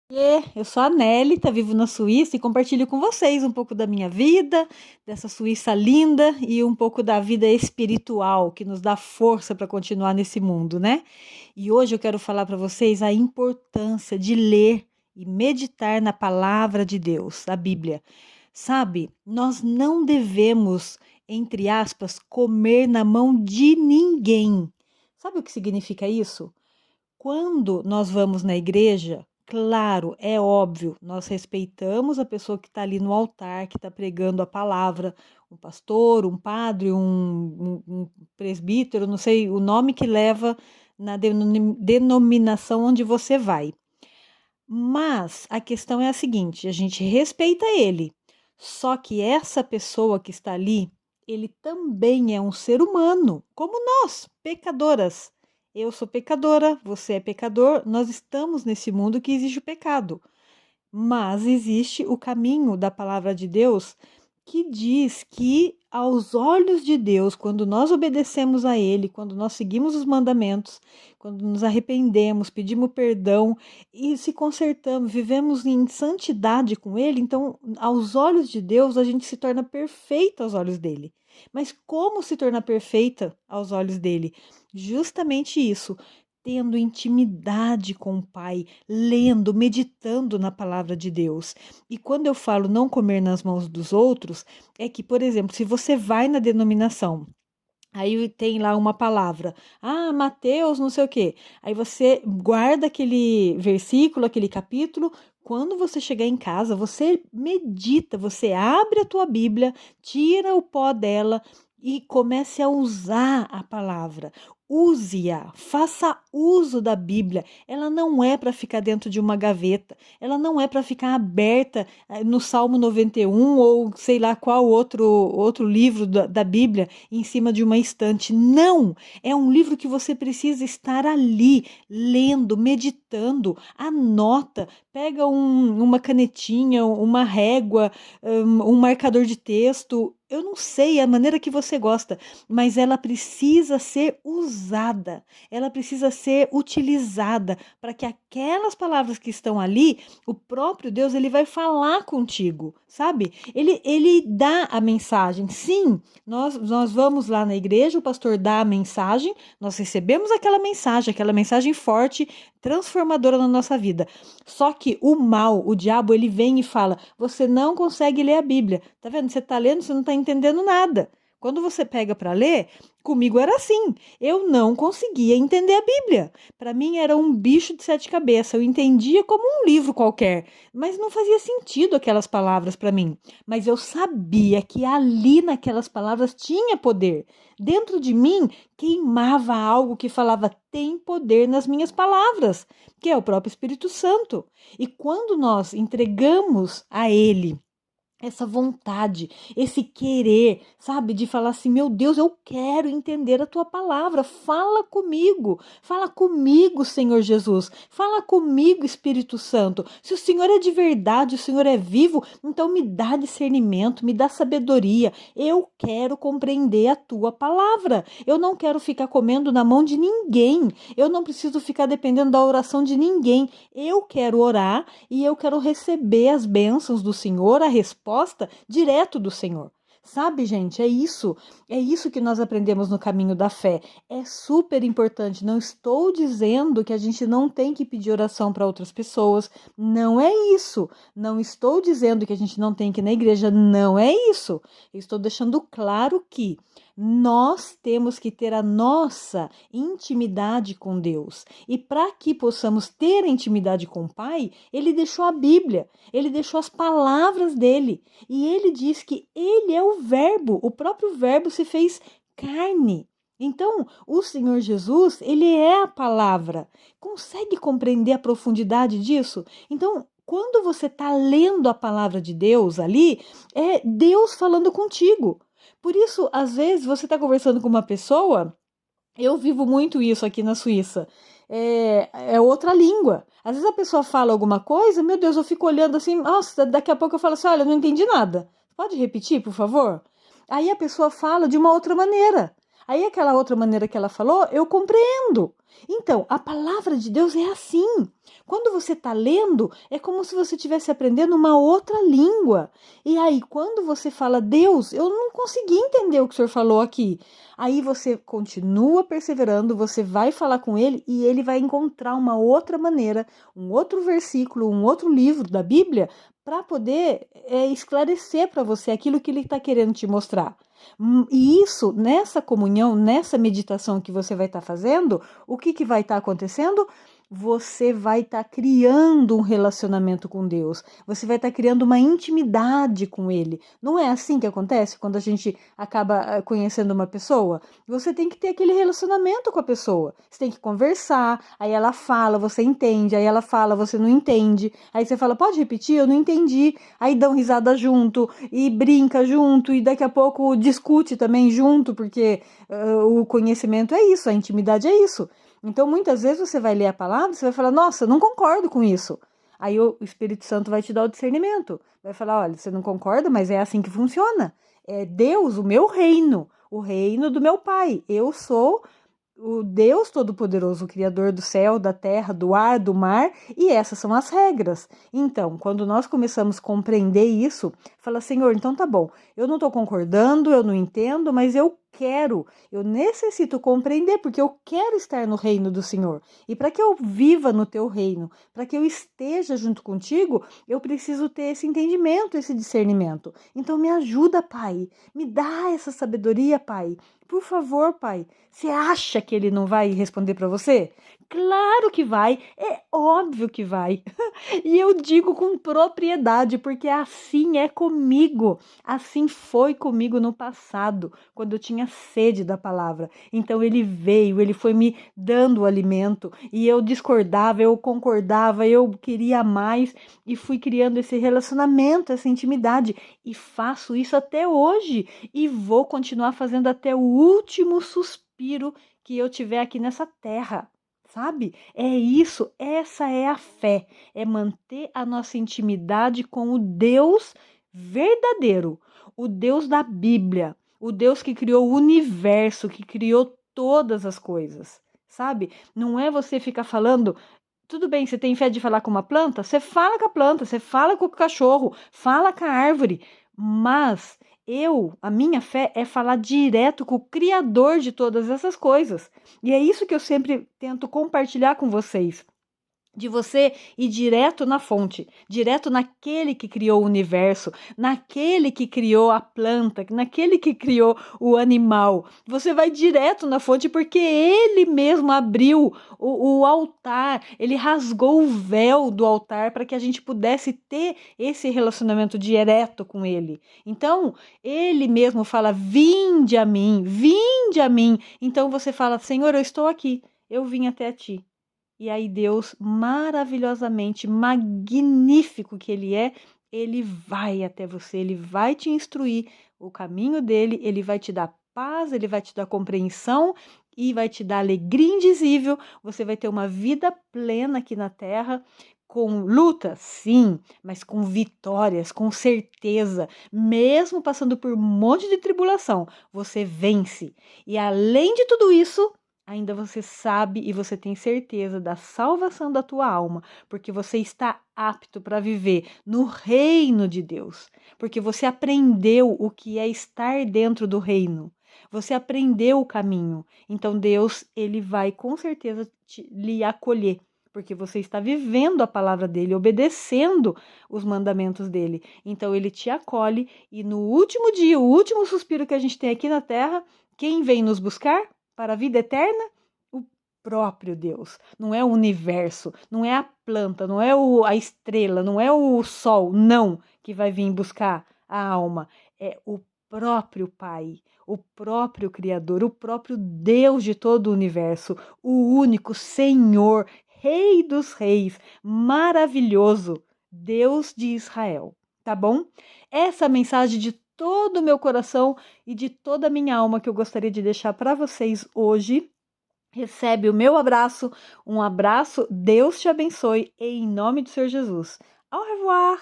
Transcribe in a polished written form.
Eu sou a Nélita, vivo na Suíça e compartilho com vocês um pouco da minha vida, dessa Suíça linda e um pouco da vida espiritual que nos dá força para continuar nesse mundo, né? E hoje eu quero falar para vocês a importância de ler e meditar na palavra de Deus, a Bíblia. Sabe, nós não devemos, entre aspas, comer na mão de ninguém. Sabe o que significa isso? Quando nós vamos na igreja, claro, é óbvio, nós respeitamos a pessoa que está ali no altar, que está pregando a palavra, um pastor, um padre, um presbítero, não sei o nome que leva na denominação onde você vai. Mas a questão é a seguinte: a gente respeita ele, só que essa pessoa que está ali, ele também é um ser humano, como nós, pecadoras. Eu sou pecadora, você é pecador, nós estamos nesse mundo que existe o pecado. Mas existe o caminho da palavra de Deus que diz que, aos olhos de Deus, quando nós obedecemos a Ele, quando nós seguimos os mandamentos, quando nos arrependemos, pedimos perdão e se consertamos, vivemos em santidade com Ele, então, aos olhos de Deus, a gente se torna perfeita aos olhos dele. Mas como se tornar perfeita aos olhos dele? Justamente isso, tendo intimidade com o Pai, lendo, meditando na palavra de Deus. E quando eu falo não comer nas mãos dos outros, é que, por exemplo, se você vai na denominação, aí tem lá uma palavra, Mateus, não sei o quê. Aí você guarda aquele versículo, aquele capítulo. Quando você chegar em casa, você medita, você abre a tua Bíblia, tira o pó dela e comece a usar a palavra. Use-a, faça uso da Bíblia. Ela não é para ficar dentro de uma gaveta, ela não é para ficar aberta no Salmo 91 ou sei lá qual outro livro da Bíblia em cima de uma estante. Não! É um livro que você precisa estar ali, lendo, meditando. Anota, pega uma canetinha, uma régua, um marcador de texto. Eu não sei a maneira que você gosta, mas ela precisa ser usada, ela precisa ser utilizada para que aquelas palavras que estão ali, o próprio Deus, ele vai falar contigo, sabe? Ele dá a mensagem. Sim, nós vamos lá na igreja, o pastor dá a mensagem, nós recebemos aquela mensagem forte, transformadora na nossa vida. Só que o mal, o diabo, ele vem e fala: você não consegue ler a Bíblia. Tá vendo? Você tá lendo, você não tá entendendo nada. Quando você pega para ler, comigo era assim. Eu não conseguia entender a Bíblia. Para mim era um bicho de sete cabeças. Eu entendia como um livro qualquer, mas não fazia sentido aquelas palavras para mim. Mas eu sabia que ali naquelas palavras tinha poder. Dentro de mim queimava algo que falava: tem poder nas minhas palavras, que é o próprio Espírito Santo. E quando nós entregamos a ele essa vontade, esse querer, sabe, de falar assim: meu Deus, eu quero entender a tua palavra, fala comigo, Senhor Jesus, fala comigo, Espírito Santo. Se o Senhor é de verdade, o Senhor é vivo, então me dá discernimento, me dá sabedoria. Eu quero compreender a tua palavra. Eu não quero ficar comendo na mão de ninguém. Eu não preciso ficar dependendo da oração de ninguém. Eu quero orar e eu quero receber as bênçãos do Senhor, a resposta direto do Senhor. Sabe, gente, é isso que nós aprendemos no caminho da fé. É super importante. Não estou dizendo que a gente não tem que pedir oração para outras pessoas. Não é isso. Não estou dizendo que a gente não tem que ir na igreja. Não é isso. Eu estou deixando claro que nós temos que ter a nossa intimidade com Deus. E para que possamos ter a intimidade com o Pai, ele deixou a Bíblia, ele deixou as palavras dele. E ele diz que ele é o Verbo, o próprio Verbo se fez carne. Então, o Senhor Jesus, ele é a palavra. Consegue compreender a profundidade disso? Então, quando você está lendo a palavra de Deus ali, é Deus falando contigo. Por isso, às vezes, você está conversando com uma pessoa. Eu vivo muito isso aqui na Suíça. É outra língua. Às vezes a pessoa fala alguma coisa, meu Deus, eu fico olhando assim, nossa, daqui a pouco eu falo assim: olha, não entendi nada. Pode repetir, por favor? Aí a pessoa fala de uma outra maneira. Aí aquela outra maneira que ela falou, eu compreendo. Então, a palavra de Deus é assim. Quando você está lendo, é como se você estivesse aprendendo uma outra língua. E aí, quando você fala, Deus, eu não consegui entender o que o Senhor falou aqui. Aí você continua perseverando, você vai falar com ele e ele vai encontrar uma outra maneira, um outro versículo, um outro livro da Bíblia para poder esclarecer para você aquilo que ele está querendo te mostrar. E isso, nessa comunhão, nessa meditação que você vai estar fazendo, o que vai estar acontecendo? Você vai estar criando um relacionamento com Deus. Você vai estar criando uma intimidade com Ele. Não é assim que acontece quando a gente acaba conhecendo uma pessoa? Você tem que ter aquele relacionamento com a pessoa. Você tem que conversar, aí ela fala, você entende, aí ela fala, você não entende. Aí você fala, pode repetir? Eu não entendi. Aí dão risada junto, e brinca junto, e daqui a pouco discute também junto, porque o conhecimento é isso, a intimidade é isso. Então, muitas vezes você vai ler a palavra, você vai falar, nossa, não concordo com isso. Aí o Espírito Santo vai te dar o discernimento. Vai falar, olha, você não concorda, mas é assim que funciona. É Deus, o meu reino, o reino do meu Pai. Eu sou o Deus Todo-Poderoso, o Criador do céu, da terra, do ar, do mar, e essas são as regras. Então, quando nós começamos a compreender isso, fala, Senhor, então tá bom, eu não estou concordando, eu não entendo, mas eu necessito compreender, porque eu quero estar no reino do Senhor. E para que eu viva no teu reino, para que eu esteja junto contigo, eu preciso ter esse entendimento, esse discernimento. Então me ajuda, Pai, me dá essa sabedoria, Pai. Por favor, Pai, você acha que ele não vai responder para você? Claro que vai, é óbvio que vai. E eu digo com propriedade, porque assim é comigo. Assim foi comigo no passado, quando eu tinha sede da palavra. Então ele veio, ele foi me dando o alimento, e eu discordava, eu concordava, eu queria mais, e fui criando esse relacionamento, essa intimidade. E faço isso até hoje, e vou continuar fazendo até o último suspiro que eu tiver aqui nessa terra. Sabe? É isso, essa é a fé, é manter a nossa intimidade com o Deus verdadeiro, o Deus da Bíblia, o Deus que criou o universo, que criou todas as coisas, sabe? Não é você ficar falando, tudo bem, você tem fé de falar com uma planta? Você fala com a planta, você fala com o cachorro, fala com a árvore, mas a minha fé é falar direto com o Criador de todas essas coisas. E é isso que eu sempre tento compartilhar com vocês. De você ir direto na fonte, direto naquele que criou o universo, naquele que criou a planta, naquele que criou o animal. Você vai direto na fonte porque ele mesmo abriu o altar, ele rasgou o véu do altar para que a gente pudesse ter esse relacionamento direto com ele. Então, ele mesmo fala, vinde a mim, vinde a mim. Então você fala, Senhor, eu estou aqui, eu vim até a ti. E aí Deus, maravilhosamente, magnífico que ele vai até você, ele vai te instruir o caminho dele, ele vai te dar paz, ele vai te dar compreensão e vai te dar alegria indizível. Você vai ter uma vida plena aqui na terra, com luta, sim, mas com vitórias, com certeza. Mesmo passando por um monte de tribulação, você vence. E além de tudo isso, ainda você sabe e você tem certeza da salvação da tua alma, porque você está apto para viver no reino de Deus, porque você aprendeu o que é estar dentro do reino. Você aprendeu o caminho. Então Deus, ele vai com certeza lhe acolher, porque você está vivendo a palavra dele, obedecendo os mandamentos dele. Então ele te acolhe e no último dia, o último suspiro que a gente tem aqui na terra, quem vem nos buscar para a vida eterna? O próprio Deus. Não é o universo, não é a planta, não é a estrela, não é o sol, não, que vai vir buscar a alma. É o próprio Pai, o próprio Criador, o próprio Deus de todo o universo, o único Senhor, Rei dos Reis, maravilhoso, Deus de Israel. Tá bom? Essa mensagem de todo o meu coração e de toda a minha alma que eu gostaria de deixar para vocês hoje. Recebe o meu abraço, um abraço, Deus te abençoe, em nome do Senhor Jesus. Au revoir!